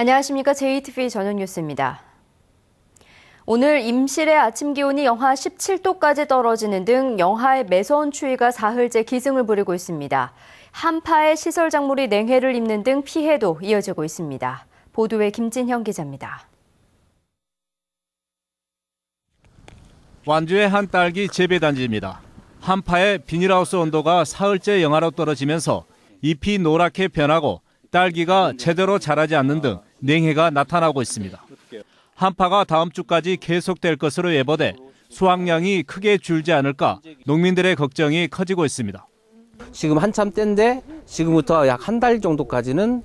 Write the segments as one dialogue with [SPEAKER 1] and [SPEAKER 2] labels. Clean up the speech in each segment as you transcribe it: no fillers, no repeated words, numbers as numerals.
[SPEAKER 1] 안녕하십니까. JTV 저녁 뉴스입니다. 오늘 임실의 아침 기온이 영하 17도까지 떨어지는 등 영하의 매서운 추위가 사흘째 기승을 부리고 있습니다. 한파에 시설 작물이 냉해를 입는 등 피해도 이어지고 있습니다. 보도에 김진형 기자입니다.
[SPEAKER 2] 완주의 한 딸기 재배단지입니다. 한파에 비닐하우스 온도가 사흘째 영하로 떨어지면서 잎이 노랗게 변하고 딸기가 제대로 자라지 않는 등 냉해가 나타나고 있습니다. 한파가 다음 주까지 계속될 것으로 예보돼 수확량이 크게 줄지 않을까 농민들의 걱정이 커지고 있습니다.
[SPEAKER 3] 지금 한참 때인데 지금부터 약 한 달 정도까지는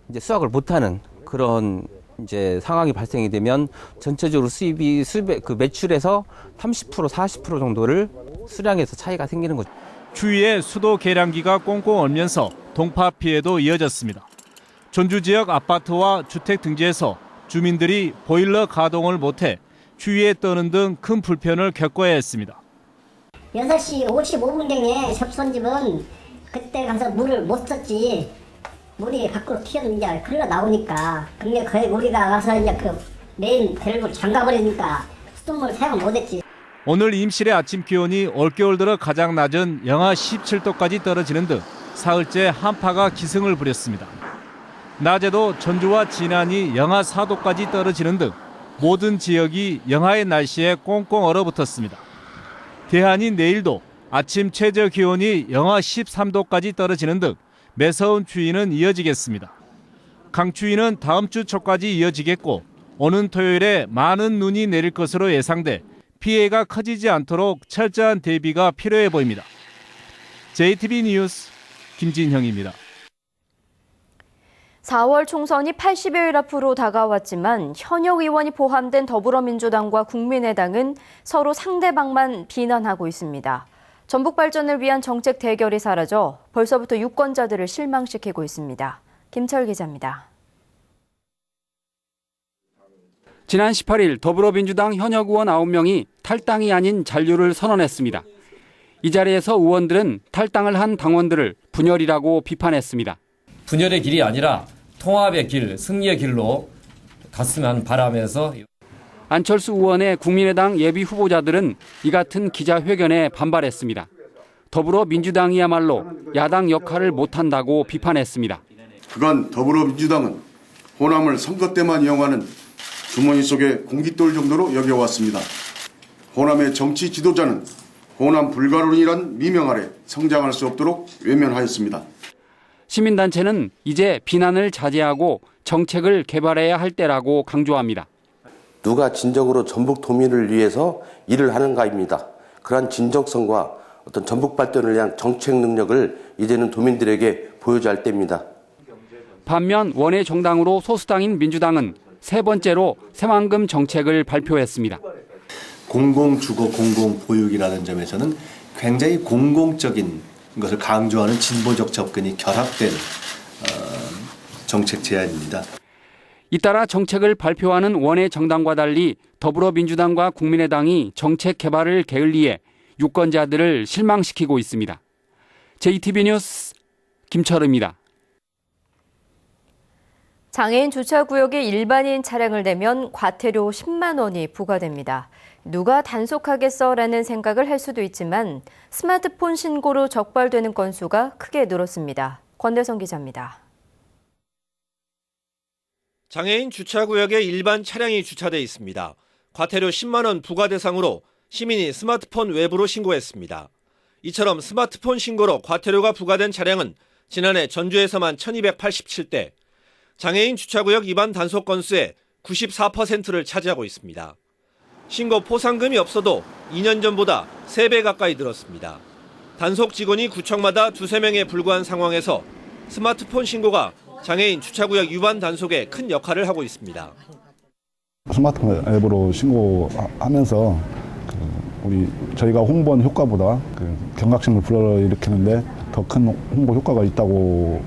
[SPEAKER 3] 이제 수확을 못하는 그런 이제 상황이 발생이 되면 전체적으로 매출에서 30% 40% 정도를 수량에서 차이가 생기는 거죠.
[SPEAKER 2] 추위에 수도 계량기가 꽁꽁 얼면서 동파 피해도 이어졌습니다. 전주 지역 아파트와 주택 등지에서 주민들이 보일러 가동을 못해 추위에 떠는 등 큰 불편을 겪어야 했습니다.
[SPEAKER 4] 6시 55분경에 접선집은 그때 가서 물을 못 썼지. 물이 밖으로 튀었는데 흘러 나오니까. 근데 거의 우리가 가서 이제 그 메인 밸브를 잠가버리니까 수돗물 사용 못했지.
[SPEAKER 2] 오늘 임실의 아침 기온이 올겨울 들어 가장 낮은 영하 17도까지 떨어지는 등 사흘째 한파가 기승을 부렸습니다. 낮에도 전주와 진안이 영하 4도까지 떨어지는 등 모든 지역이 영하의 날씨에 꽁꽁 얼어붙었습니다. 대한이 내일도 아침 최저 기온이 영하 13도까지 떨어지는 등 매서운 추위는 이어지겠습니다. 강추위는 다음 주 초까지 이어지겠고 오는 토요일에 많은 눈이 내릴 것으로 예상돼 피해가 커지지 않도록 철저한 대비가 필요해 보입니다. JTB 뉴스 김진형입니다.
[SPEAKER 1] 4월 총선이 80여일 앞으로 다가왔지만 현역 의원이 포함된 더불어민주당과 국민의당은 서로 상대방만 비난하고 있습니다. 전북 발전을 위한 정책 대결이 사라져 벌써부터 유권자들을 실망시키고 있습니다. 김철 기자입니다.
[SPEAKER 5] 지난 18일 더불어민주당 현역 의원 9명이 탈당이 아닌 잔류를 선언했습니다. 이 자리에서 의원들은 탈당을 한 당원들을 분열이라고 비판했습니다.
[SPEAKER 6] 분열의 길이 아니라 통합의 길, 승리의 길로 갔으면 바라면서
[SPEAKER 5] 안철수 의원의 국민의당 예비 후보자들은 이 같은 기자회견에 반발했습니다. 더불어민주당이야말로 야당 역할을 못한다고 비판했습니다.
[SPEAKER 7] 그간 더불어민주당은 호남을 선거 때만 이용하는 주머니 속의 공깃돌 정도로 여겨왔습니다. 호남의 정치 지도자는 호남 불가론이란 미명 아래 성장할 수 없도록 외면하였습니다.
[SPEAKER 5] 시민단체는 이제 비난을 자제하고 정책을 개발해야 할 때라고 강조합니다.
[SPEAKER 8] 누가 진정으로 전북 도민을 위해서 일을 하는가입니다. 그러한 진정성과 어떤 전북 발전을 위한 정책 능력을 이제는 도민들에게 보여줘야 할 때입니다.
[SPEAKER 5] 반면 원외 정당으로 소수당인 민주당은 세 번째로 새만금 정책을 발표했습니다.
[SPEAKER 9] 공공주거 공공보육이라는 점에서는 굉장히 공공적인 것을 강조하는 진보적 접근이 결합된 정책 제안입니다.
[SPEAKER 5] 잇따라 정책을 발표하는 원외 정당과 달리 더불어민주당과 국민의당이 정책 개발을 게을리해 유권자들을 실망시키고 있습니다. JTB 뉴스 김철우입니다.
[SPEAKER 1] 장애인 주차구역에 일반인 차량을 대면 과태료 10만 원이 부과됩니다. 누가 단속하겠어라는 생각을 할 수도 있지만 스마트폰 신고로 적발되는 건수가 크게 늘었습니다. 권대성 기자입니다.
[SPEAKER 10] 장애인 주차구역에 일반 차량이 주차돼 있습니다. 과태료 10만 원 부과 대상으로 시민이 스마트폰 외부로 신고했습니다. 이처럼 스마트폰 신고로 과태료가 부과된 차량은 지난해 전주에서만 1287대, 장애인 주차구역 위반 단속 건수의 94%를 차지하고 있습니다. 신고 포상금이 없어도 2년 전보다 3배 가까이 늘었습니다. 단속 직원이 구청마다 2~3명에 불과한 상황에서 스마트폰 신고가 장애인 주차구역 위반 단속에 큰 역할을 하고 있습니다.
[SPEAKER 11] 스마트폰 앱으로 신고하면서 저희가 홍보한 효과보다 경각심을 불러일으키는데 더 큰 홍보 효과가 있다고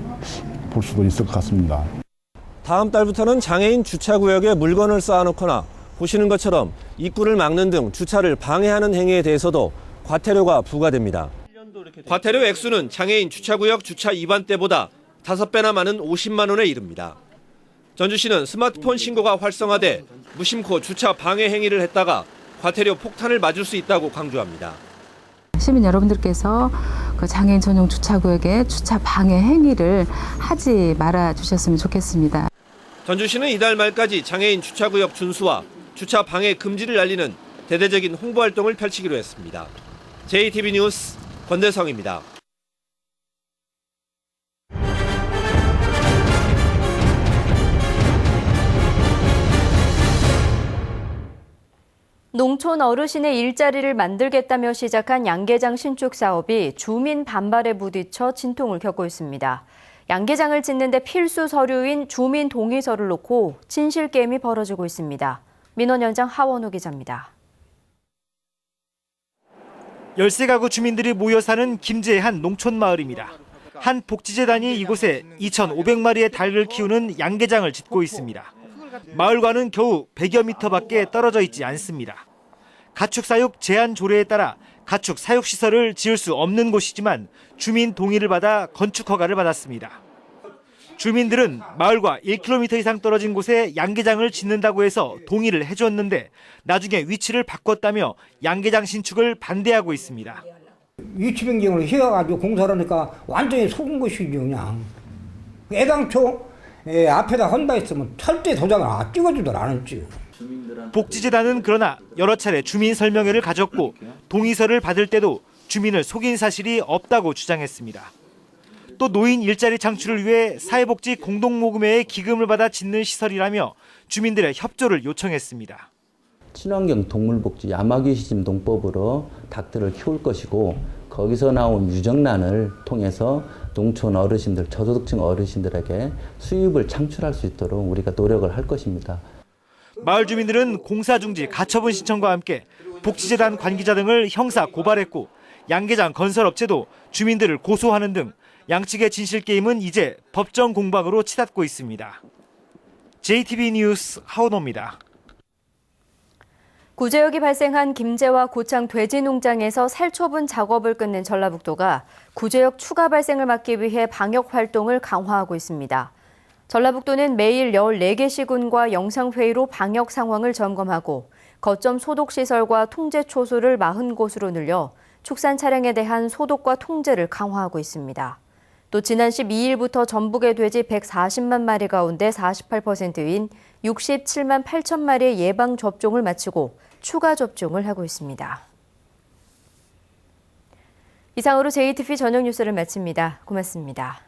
[SPEAKER 11] 볼 수도 있을 것 같습니다.
[SPEAKER 10] 다음 달부터는 장애인 주차구역에 물건을 쌓아놓거나 보시는 것처럼 입구를 막는 등 주차를 방해하는 행위에 대해서도 과태료가 부과됩니다. 과태료 액수는 장애인 주차구역 주차 위반 때보다 5배나 많은 50만 원에 이릅니다. 전주시는 스마트폰 신고가 활성화돼 무심코 주차 방해 행위를 했다가 과태료 폭탄을 맞을 수 있다고 강조합니다.
[SPEAKER 12] 시민 여러분들께서 그 장애인 전용 주차구역에 주차 방해 행위를 하지 말아 주셨으면 좋겠습니다.
[SPEAKER 10] 전주시는 이달 말까지 장애인 주차구역 준수와 주차 방해 금지를 알리는 대대적인 홍보 활동을 펼치기로 했습니다. JTB 뉴스 권대성입니다.
[SPEAKER 1] 농촌 어르신의 일자리를 만들겠다며 시작한 양계장 신축 사업이 주민 반발에 부딪혀 진통을 겪고 있습니다. 양계장을 짓는데 필수 서류인 주민 동의서를 놓고 진실 게임이 벌어지고 있습니다. 민원 현장 하원우 기자입니다.
[SPEAKER 13] 13가구 주민들이 모여 사는 김제의 한 농촌 마을입니다. 한 복지재단이 이곳에 2,500마리의 닭을 키우는 양계장을 짓고 있습니다. 마을과는 겨우 100여 미터밖에 떨어져 있지 않습니다. 가축 사육 제한 조례에 따라 가축 사육 시설을 지을 수 없는 곳이지만 주민 동의를 받아 건축 허가를 받았습니다. 주민들은 마을과 1km 이상 떨어진 곳에 양계장을 짓는다고 해서 동의를 해줬는데 나중에 위치를 바꿨다며 양계장 신축을 반대하고 있습니다.
[SPEAKER 14] 위치 변경을 해가지고 공사를 하니까 완전히 속은 것이죠. 그냥 애당초 앞에다 헌다 했으면 절대 도장을 찍어주들 않았지.
[SPEAKER 13] 복지재단은 그러나 여러 차례 주민 설명회를 가졌고 동의서를 받을 때도 주민을 속인 사실이 없다고 주장했습니다. 또 노인 일자리 창출을 위해 사회복지 공동모금회의 기금을 받아 짓는 시설이라며 주민들의 협조를 요청했습니다.
[SPEAKER 15] 친환경 동물복지 야마귀시즘 농법으로 닭들을 키울 것이고 거기서 나온 유정란을 통해서 농촌 어르신들, 저소득층 어르신들에게 수입을 창출할 수 있도록 우리가 노력을 할 것입니다.
[SPEAKER 13] 마을 주민들은 공사 중지 가처분 신청과 함께 복지재단 관계자 등을 형사 고발했고 양계장 건설업체도 주민들을 고소하는 등 양측의 진실게임은 이제 법정 공방으로 치닫고 있습니다. JTB 뉴스 하원호입니다.
[SPEAKER 1] 구제역이 발생한 김제와 고창 돼지 농장에서 살처분 작업을 끝낸 전라북도가 구제역 추가 발생을 막기 위해 방역 활동을 강화하고 있습니다. 전라북도는 매일 14개 시군과 영상회의로 방역 상황을 점검하고 거점 소독시설과 통제 초소를 40곳으로 늘려 축산 차량에 대한 소독과 통제를 강화하고 있습니다. 또 지난 12일부터 전북의 돼지 140만 마리 가운데 48%인 67만 8천 마리의 예방 접종을 마치고 추가 접종을 하고 있습니다. 이상으로 JTB 저녁 뉴스를 마칩니다. 고맙습니다.